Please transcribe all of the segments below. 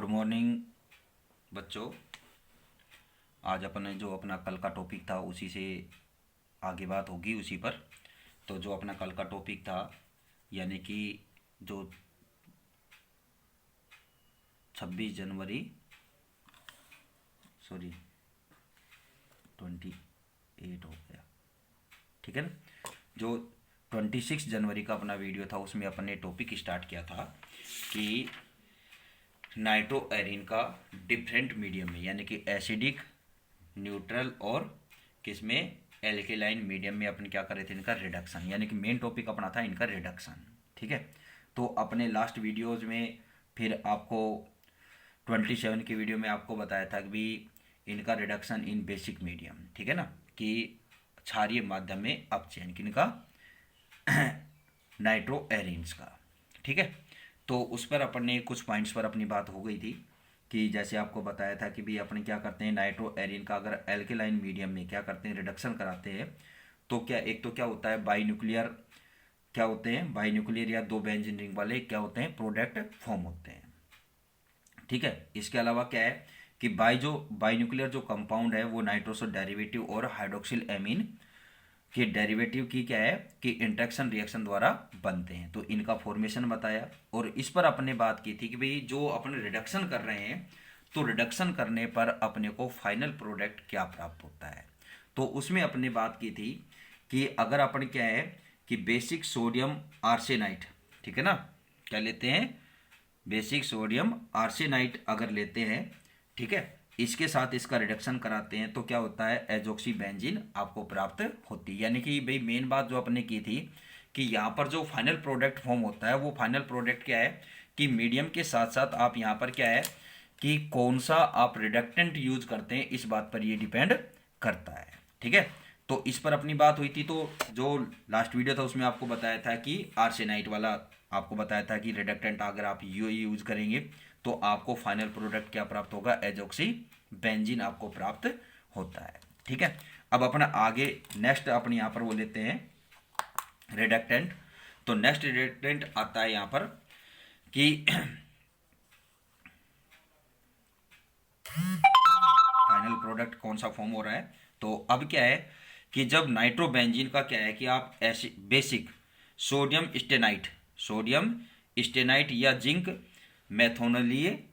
Morning बच्चों। आज अपने जो अपना कल का टॉपिक था उसी से आगे बात होगी उसी पर। तो जो अपना कल का टॉपिक था यानी कि जो 26 जनवरी, सॉरी 28 हो गया, ठीक है ना। जो 26 जनवरी का अपना वीडियो था उसमें अपने टॉपिक स्टार्ट किया था कि नाइट्रो एरिन का डिफरेंट मीडियम में यानी कि एसिडिक, न्यूट्रल और किसमें एल्केलाइन मीडियम में अपन क्या कर रहे थे, इनका रिडक्शन। यानी कि मेन टॉपिक अपना था इनका रिडक्शन, ठीक है। तो अपने लास्ट वीडियोज में फिर आपको 27 की वीडियो में आपको बताया था कि भी इनका रिडक्शन इन बेसिक मीडियम, ठीक है ना, कि क्षारीय माध्यम में अपचयन किनका नाइट्रो एरिन्स का, ठीक है। तो उस पर अपन ने कुछ पॉइंट्स पर अपनी बात हो गई थी कि जैसे आपको बताया था कि भी अपन क्या करते हैं, नाइट्रो एरिन का अगर एल्केलाइन मीडियम में क्या करते हैं, रिडक्शन कराते हैं तो क्या एक तो क्या होता है, बाई न्यूक्लियर क्या होते हैं, बाई न्यूक्लियर या दो बेंजीन रिंग वाले क्या होते हैं, प्रोडक्ट फॉर्म होते हैं, ठीक है। इसके अलावा क्या है कि बाई न्यूक्लियर जो कंपाउंड है वो नाइट्रोसो डेरिवेटिव और हाइड्रोक्सिल एमीन के डेरिवेटिव की क्या है कि इंट्रैक्शन रिएक्शन द्वारा बनते हैं। तो इनका फॉर्मेशन बताया और इस पर अपने बात की थी कि भाई जो अपन रिडक्शन कर रहे हैं तो रिडक्शन करने पर अपने को फाइनल प्रोडक्ट क्या प्राप्त होता है। तो उसमें अपने बात की थी कि अगर अपन क्या है कि बेसिक सोडियम आर्सेनाइट, ठीक है ना, क्या लेते हैं, बेसिक सोडियम आर्सेनाइट अगर लेते हैं, ठीक है, इसके साथ इसका रिडक्शन कराते हैं तो क्या होता है, एजोक्सी बेंजीन आपको प्राप्त होती है। यानी कि भाई मेन बात जो आपने की थी कि यहाँ पर जो फाइनल प्रोडक्ट फॉर्म होता है वो फाइनल प्रोडक्ट क्या है कि मीडियम के साथ साथ आप यहाँ पर क्या है कि कौन सा आप रिडक्टेंट यूज करते हैं इस बात पर ये डिपेंड करता है, ठीक है। तो इस पर अपनी बात हुई थी। तो जो लास्ट वीडियो था उसमें आपको बताया था कि आर्सेनाइट वाला आपको बताया था कि रिडक्टेंट अगर आप यू यूज करेंगे तो आपको फाइनल प्रोडक्ट क्या प्राप्त होगा, एजोक्सी बेंजीन आपको प्राप्त होता है, ठीक है। अब अपना आगे नेक्स्ट अपन यहाँ पर वो लेते हैं रिडक्टेंट। तो नेक्स्ट रिडक्टेंट आता है यहाँ पर कि फाइनल प्रोडक्ट कौन सा फॉर्म हो रहा है। तो अब क्या है कि जब नाइट्रोबेंजीन का क्या है कि आप ऐसे बेसिक सोडियम स्टेनाइट या जिंक मेथोनलिए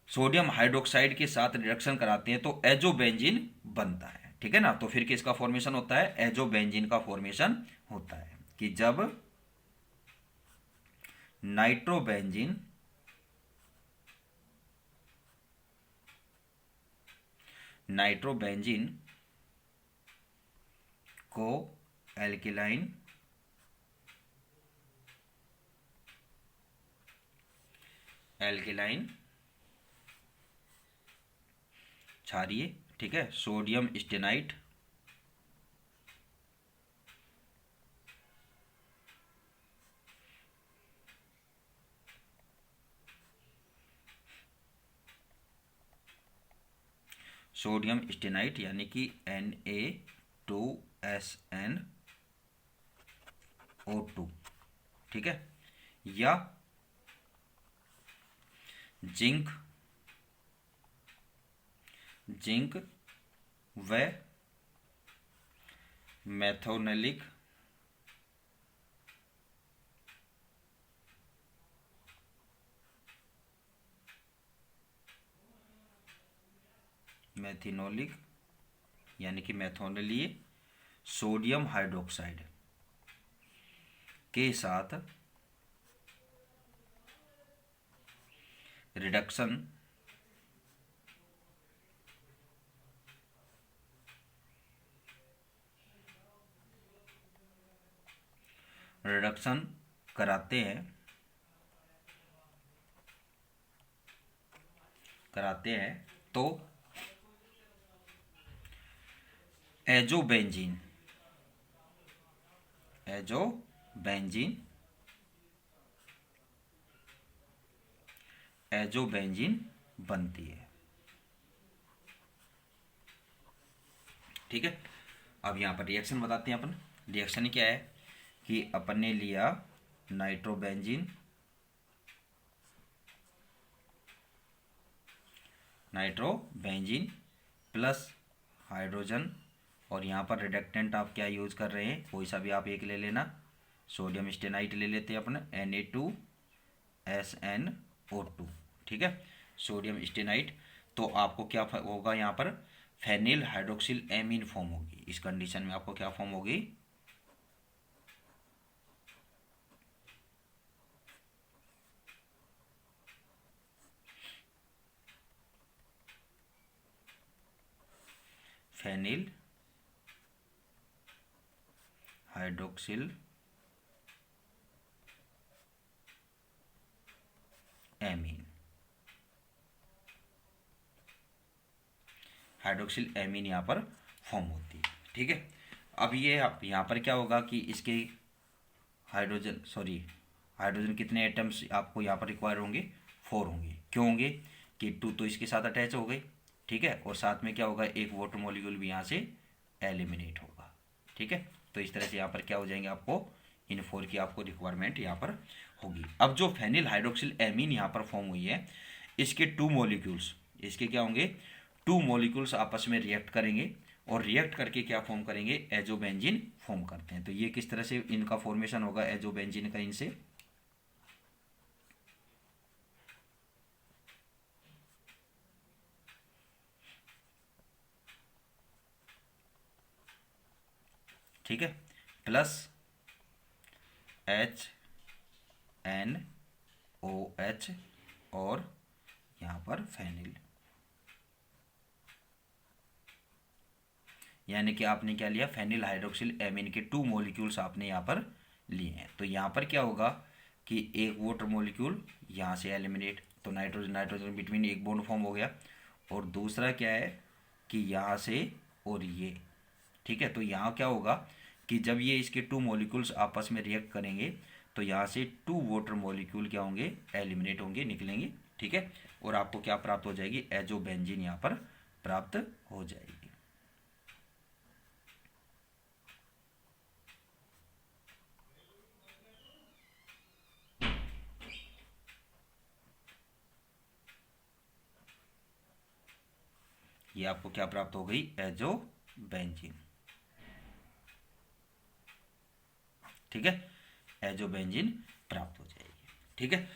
सोडियम हाइड्रोक्साइड के साथ रिडक्शन कराते हैं तो एजोबेंजीन बनता है, ठीक है ना। तो फिर किसका फॉर्मेशन होता है, एजोबेंजीन का फॉर्मेशन होता है कि जब नाइट्रोबेंजीन को एल्किलाइन क्षारीय, ठीक है, सोडियम स्टेनाइट यानी कि Na2SnO2, ठीक है, या जिंक व मैथोनेलिक यानी कि मैथोनलीय सोडियम हाइड्रोक्साइड के साथ रिडक्शन कराते हैं तो एजोबेंजीन बनती है, ठीक है। अब यहाँ पर रिएक्शन बताते हैं अपन। रिएक्शन क्या है कि अपन ने लिया नाइट्रोबेंजीन नाइट्रोबेंजीन प्लस हाइड्रोजन, और यहाँ पर रिडक्टेंट आप क्या यूज़ कर रहे हैं, कोई सा भी आप एक ले लेना। सोडियम स्टेनाइट ले लेते हैं अपने Na2SnO2, ठीक है, सोडियम स्टेनाइट। तो आपको क्या होगा यहाँ पर, फेनिल हाइड्रोक्सिल एमीन फॉर्म होगी। इस कंडीशन में आपको क्या फॉर्म होगी, phenyl hydroxyl amine, hydroxyl amine यहाँ पर फॉर्म होती है, ठीक है। अब ये यहाँ पर क्या होगा कि इसके हाइड्रोजन कितने एटम्स आपको यहाँ पर रिक्वायर होंगे, 4 होंगे। क्यों होंगे कि 2 तो इसके साथ अटैच हो गए, ठीक है, और साथ में क्या होगा, एक वाटर मॉलिक्यूल भी यहाँ से एलिमिनेट होगा, ठीक है। तो इस तरह से यहाँ पर क्या हो जाएंगे, आपको इन 4 की आपको रिक्वायरमेंट यहाँ पर होगी। अब जो फेनिल हाइड्रोक्सिल एमीन यहाँ पर फॉर्म हुई है, इसके 2 मॉलिक्यूल्स, इसके क्या होंगे, 2 मॉलिक्यूल्स आपस में रिएक्ट करेंगे, और रिएक्ट करके क्या फॉर्म करेंगे, एजोबेंजीन फॉर्म करते हैं। तो ये किस तरह से इनका फॉर्मेशन होगा एजोबेंजीन का, इनसे ठीक है, प्लस HNOH और यहाँ पर फेनिल, यानी कि आपने क्या लिया, फेनिल हाइड्रोक्सिल एमीन के 2 मॉलिक्यूल्स आपने यहाँ पर लिए हैं। तो यहाँ पर क्या होगा कि एक वाटर मॉलिक्यूल यहाँ से एलिमिनेट, तो नाइट्रोजन नाइट्रोजन बिटवीन एक बॉन्ड फॉर्म हो गया, और दूसरा क्या है कि यहाँ से और ये, ठीक है। तो यहाँ क्या होगा कि जब ये इसके 2 मॉलिक्यूल्स आपस में रिएक्ट करेंगे, तो यहाँ से 2 वाटर मॉलिक्यूल क्या होंगे, एलिमिनेट होंगे, निकलेंगे, ठीक है, और आपको क्या प्राप्त हो जाएगी, एजोबेंजीन यहाँ पर प्राप्त हो जाएगी। ये आपको क्या प्राप्त हो गई, एजोबेंजीन, ठीक है, एजोबेंजीन प्राप्त हो जाएगी, ठीक है।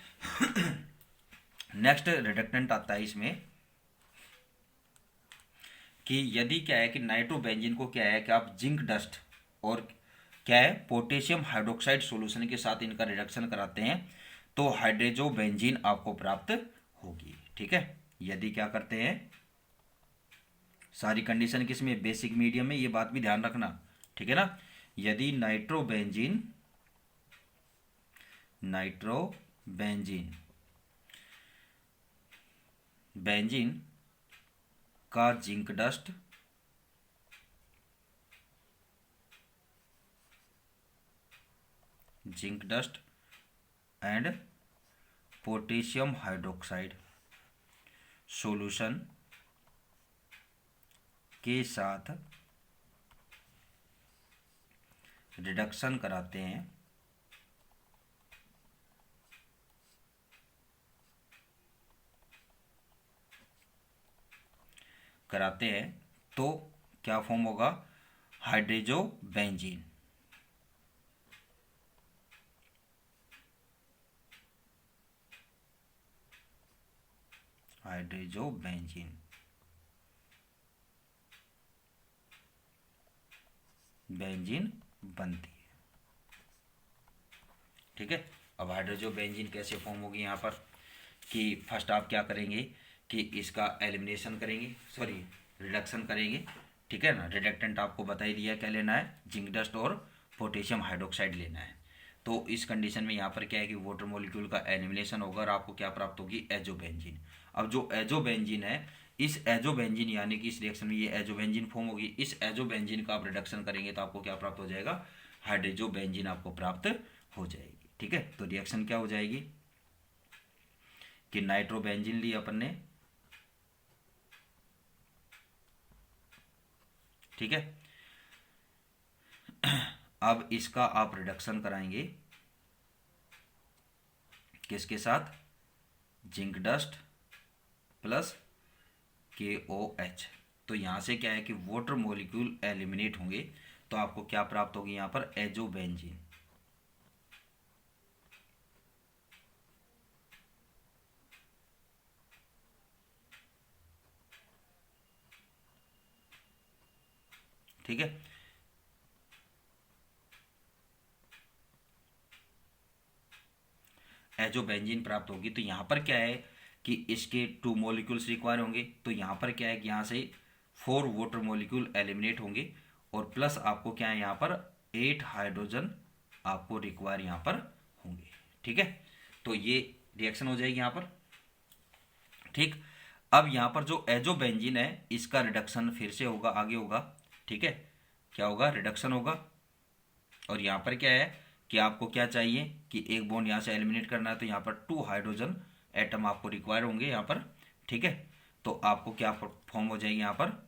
नेक्स्ट रिडक्टेंट आता है इसमें कि यदि क्या है कि नाइट्रोबेंजीन को क्या है कि आप जिंक डस्ट और क्या है पोटेशियम हाइड्रोक्साइड सॉल्यूशन के साथ इनका रिडक्शन कराते हैं, तो हाइड्रोजोबेंजीन आपको प्राप्त होगी, ठीक है। यदि क्या करते हैं, सारी कंडीशन किसमें, बेसिक मीडियम में, ये बात भी ध्यान रखना, ठीक है ना। यदि नाइट्रोबेंजीन बेंजीन का zinc dust and potassium hydroxide solution के साथ रिडक्शन कराते हैं, तो क्या फॉर्म होगा, हाइड्रोजोबेंजीन, बेंजीन बनती है, ठीक है। अब हाइड्रोजोबेंजीन कैसे फॉर्म होगी यहाँ पर, कि फर्स्ट आप क्या करेंगे कि इसका एलिमिनेशन करेंगे, सॉरी रिडक्शन करेंगे, ठीक है ना। रिडक्टेंट आपको बता ही दिया क्या लेना है, जिंक डस्ट और पोटेशियम हाइड्रोक्साइड लेना है। तो इस कंडीशन में यहाँ पर क्या है कि वाटर मॉलिक्यूल का एलिमिनेशन होगा और आपको क्या प्राप्त होगी, एजोबेंजीन। अब जो एजोबेंजीन है, इस एजोबेंजीन यानी कि इस रिएक्शन में ये एजोबेंजीन फॉर्म होगी, इस एजोबेंजीन का आप रिडक्शन करेंगे तो आपको क्या प्राप्त हो जाएगा, हाइड्रोजोबेंजीन आपको प्राप्त हो जाएगी, ठीक है। तो रिएक्शन क्या हो जाएगी कि नाइट्रोबेंजीन ली अपन ने, ठीक है। अब इसका आप रिडक्शन कराएंगे किसके साथ, जिंक डस्ट प्लस KOH। तो यहाँ से क्या है कि वाटर मॉलिक्यूल एलिमिनेट होंगे, तो आपको क्या प्राप्त होगी यहाँ पर, एजोबेंजीन। ठीक है, एजोबेंजीन प्राप्त होगी। तो यहाँ पर क्या है कि इसके 2 मॉलिक्यूल्स रिक्वायर होंगे, तो यहाँ पर क्या है कि यहाँ से 4 वाटर मॉलिक्यूल एलिमिनेट होंगे, और प्लस आपको क्या है यहाँ पर 8 हाइड्रोजन आपको रिक्वायर यहाँ पर होंगे। ठीक है, तो ये रिएक्शन हो जाएगी यहाँ पर। ठीक, अब यहाँ पर जो एजोबेंजीन है इसका रिडक्शन फिर से होगा, आगे होगा। ठीक है, क्या होगा, रिडक्शन होगा। और यहाँ पर क्या है कि आपको क्या चाहिए कि एक बॉन्ड यहाँ से एलिमिनेट करना है, तो यहाँ पर 2 हाइड्रोजन एटम आपको रिक्वायर होंगे यहाँ पर। ठीक है, तो आपको क्या फॉर्म हो जाएगी यहाँ पर,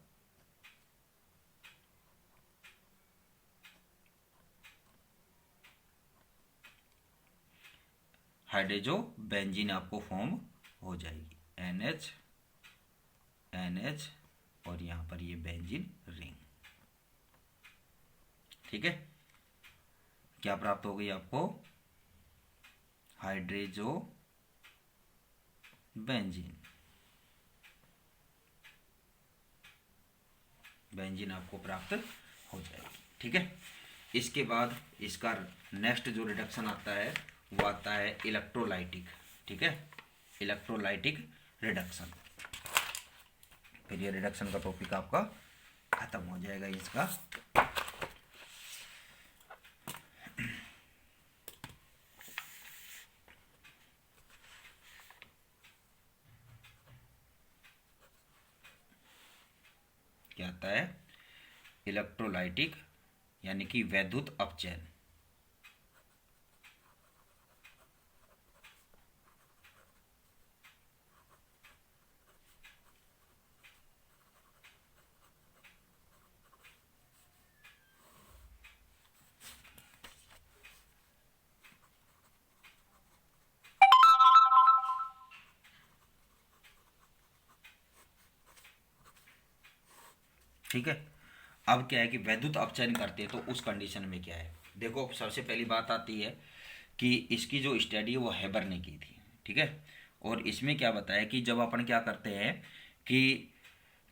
हाइड्रोजोबेंजीन आपको फॉर्म हो जाएगी, NH NH, और यहाँ पर ये बेंजीन रिंग। ठीक है, क्या प्राप्त हो गई आपको, हाइड्रोजो बेंजीन। बेंजीन आपको प्राप्त हो जाएगी। ठीक है, इसके बाद इसका नेक्स्ट जो रिडक्शन आता है वो आता है इलेक्ट्रोलाइटिक। ठीक है, इलेक्ट्रोलाइटिक रिडक्शन। फिर ये रिडक्शन का टॉपिक आपका खत्म हो जाएगा इसका। क्या आता है, इलेक्ट्रोलाइटिक यानी कि वैद्युत अपचयन। ठीक है, अब क्या है कि वैद्युत अपचयन करते हैं, तो उस कंडीशन में क्या है, देखो सबसे पहली बात आती है कि इसकी जो स्टडी है वो हेबर ने की थी। ठीक है, और इसमें क्या बताया कि जब अपन क्या करते हैं कि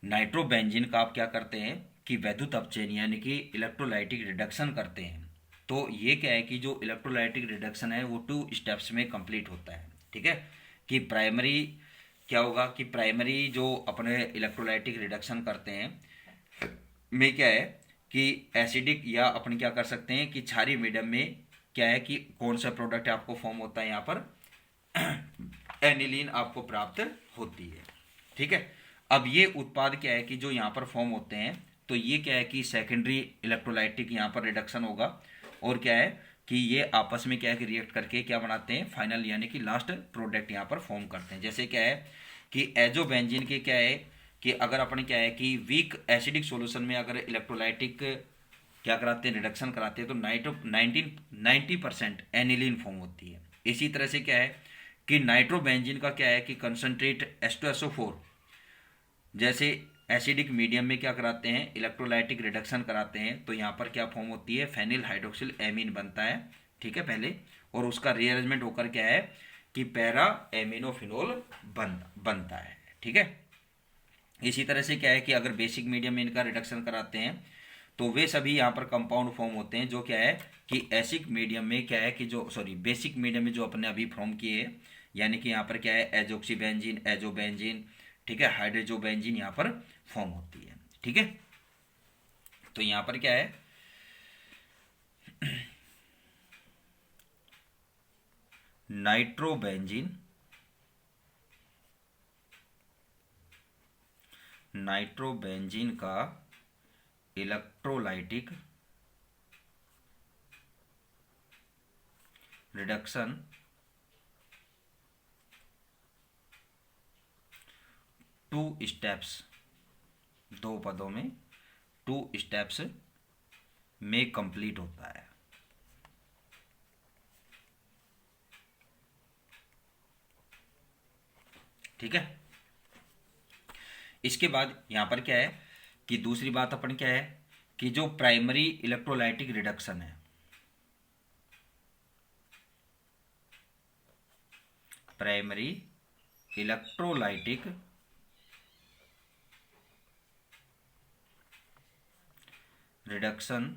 नाइट्रोबेंजीन का आप क्या करते हैं कि वैद्युत अपचयन यानी कि इलेक्ट्रोलाइटिक रिडक्शन करते हैं, तो ये क्या है कि जो इलेक्ट्रोलाइटिक रिडक्शन है वो 2 स्टेप्स में कंप्लीट होता है। ठीक है, कि प्राइमरी क्या होगा कि प्राइमरी जो अपने इलेक्ट्रोलाइटिक रिडक्शन करते हैं में क्या है कि एसिडिक या अपन क्या कर सकते हैं कि क्षारीय मीडियम में क्या है कि कौन सा प्रोडक्ट आपको फॉर्म होता है यहाँ पर, एनिलीन आपको प्राप्त होती है। ठीक है, अब ये उत्पाद क्या है कि जो यहाँ पर फॉर्म होते हैं, तो ये क्या है कि सेकेंडरी इलेक्ट्रोलाइटिक यहाँ पर रिडक्शन होगा, और क्या है कि ये आपस में क्या है कि रिएक्ट करके क्या बनाते हैं, फाइनल यानी कि लास्ट प्रोडक्ट यहाँ पर फॉर्म करते हैं। जैसे क्या है कि एजोबेंजीन के क्या है कि अगर अपन क्या है कि वीक एसिडिक सॉल्यूशन में अगर इलेक्ट्रोलाइटिक क्या कराते हैं, रिडक्शन कराते हैं, तो 90% एनिलीन फॉर्म होती है। इसी तरह से क्या है कि नाइट्रोबेंजीन का क्या है कि कंसनट्रेट H2SO4 जैसे एसिडिक मीडियम में क्या कराते हैं, इलेक्ट्रोलाइटिक रिडक्शन कराते हैं, तो यहाँ पर क्या फॉर्म होती है, फेनिल हाइड्रोक्सिल एमीन बनता है। ठीक है, पहले, और उसका रीअरेंजमेंट होकर क्या है कि पैरा एमिनोफिनोल बनता है। ठीक है, इसी तरह से क्या है कि अगर बेसिक मीडियम में इनका रिडक्शन कराते हैं, तो वे सभी यहाँ पर कंपाउंड फॉर्म होते हैं, जो क्या है कि एसिक मीडियम में क्या है कि जो बेसिक मीडियम में जो अपने अभी फॉर्म किए, यानी कि यहाँ पर क्या है एजोक्सीबेंजीन, एजोबेंजीन, ठीक है, हाइड्रोजोबेंजीन यहाँ पर फॉर्म होती है। ठीक है, तो यहाँ पर क्या है नाइट्रोबेंजीन, नाइट्रोबेंजीन का इलेक्ट्रोलाइटिक रिडक्शन 2 स्टेप्स, 2 पदों में 2 स्टेप्स में कंप्लीट होता है। ठीक है, इसके बाद यहाँ पर क्या है कि दूसरी बात अपन क्या है कि जो प्राइमरी इलेक्ट्रोलाइटिक रिडक्शन है, प्राइमरी इलेक्ट्रोलाइटिक रिडक्शन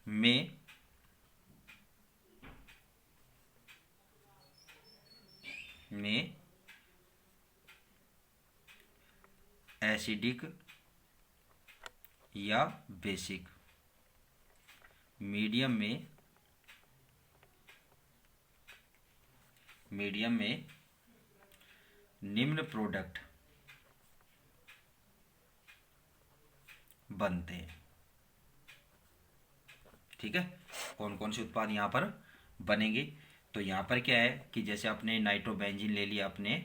में एसिडिक या बेसिक मीडियम में निम्न प्रोडक्ट बनते हैं। ठीक है, कौन कौन से उत्पाद यहाँ पर बनेंगे? तो यहाँ पर क्या है कि जैसे आपने नाइट्रोबेंजीन ले लिया आपने,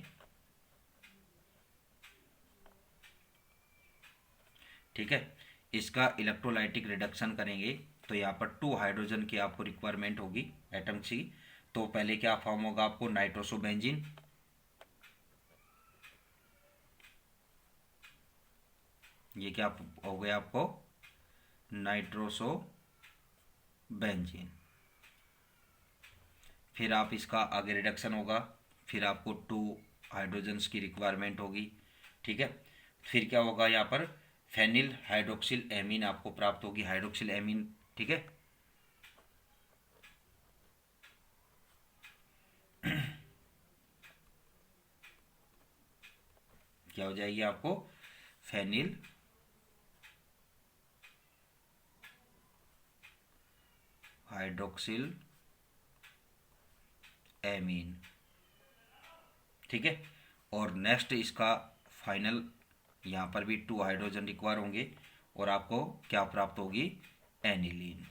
ठीक है, इसका इलेक्ट्रोलाइटिक रिडक्शन करेंगे तो यहाँ पर 2 हाइड्रोजन की आपको रिक्वायरमेंट होगी एटम की। तो पहले क्या फॉर्म होगा आपको नाइट्रोसोबेंजीन, ये क्या हो गया आपको नाइट्रोसोबेंजीन। फिर आप इसका आगे रिडक्शन होगा, फिर आपको 2 हाइड्रोजन्स की रिक्वायरमेंट होगी। ठीक है, फिर क्या होगा यहाँ पर फेनिल हाइड्रोक्सिल एमीन आपको प्राप्त होगी, हाइड्रोक्सिल एमीन। ठीक है, क्या हो जाएगी आपको फेनिल हाइड्रोक्सिल एमीन। ठीक है, और नेक्स्ट इसका फाइनल यहाँ पर भी 2 हाइड्रोजन रिक्वायर होंगे और आपको क्या प्राप्त होगी एनिलीन।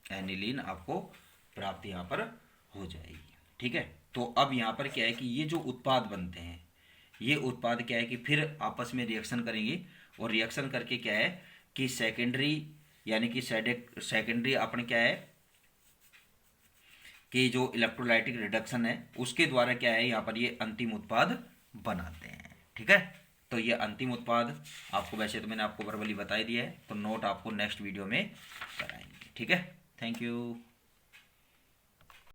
एनिलीन आपको प्राप्त यहाँ पर हो जाएगी। ठीक है, तो अब यहाँ पर क्या है कि ये जो उत्पाद बनते हैं, ये उत्पाद क्या है कि फिर आपस में रिएक्शन करेंगे और रिएक्शन करके क्या है कि सेकेंडरी यानी कि सेकेंडरी अपन क्या है कि जो इलेक्ट्रोलाइटिक रिडक्शन है उसके द्वारा क्या है यहाँ पर ये अंतिम उत्पाद बनाते हैं। ठीक है, तो ये अंतिम उत्पाद आपको, वैसे तो मैंने आपको वर्बली बता ही दिया है, तो नोट आपको नेक्स्ट वीडियो में कराएंगे। ठीक है, थैंक यू।